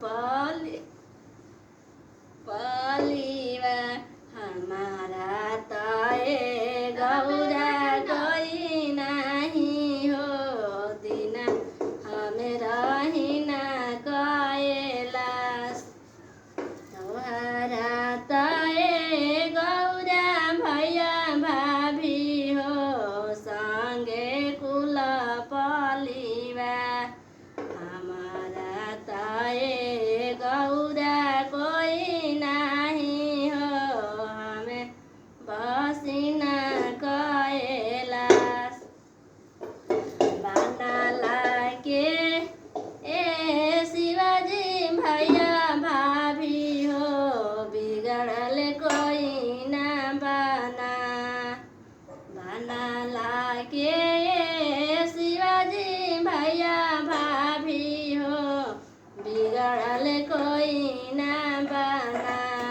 पाली पालिवा हमारा ताए गौरा कोई नहीं हो दिन हमें रही न कैलाश तोहरा ताए गौरा भैया भाभी हो संगे कुल पालिवा हमारा ताए गौरा कोई नहीं हो हमें बसिना कैलाश बनाला के ए शिवाजी भैया भाभी हो बिगड़ल कोई न बना बनाला के शिवाजी भैया भाभी हो बिगड़ल कोई न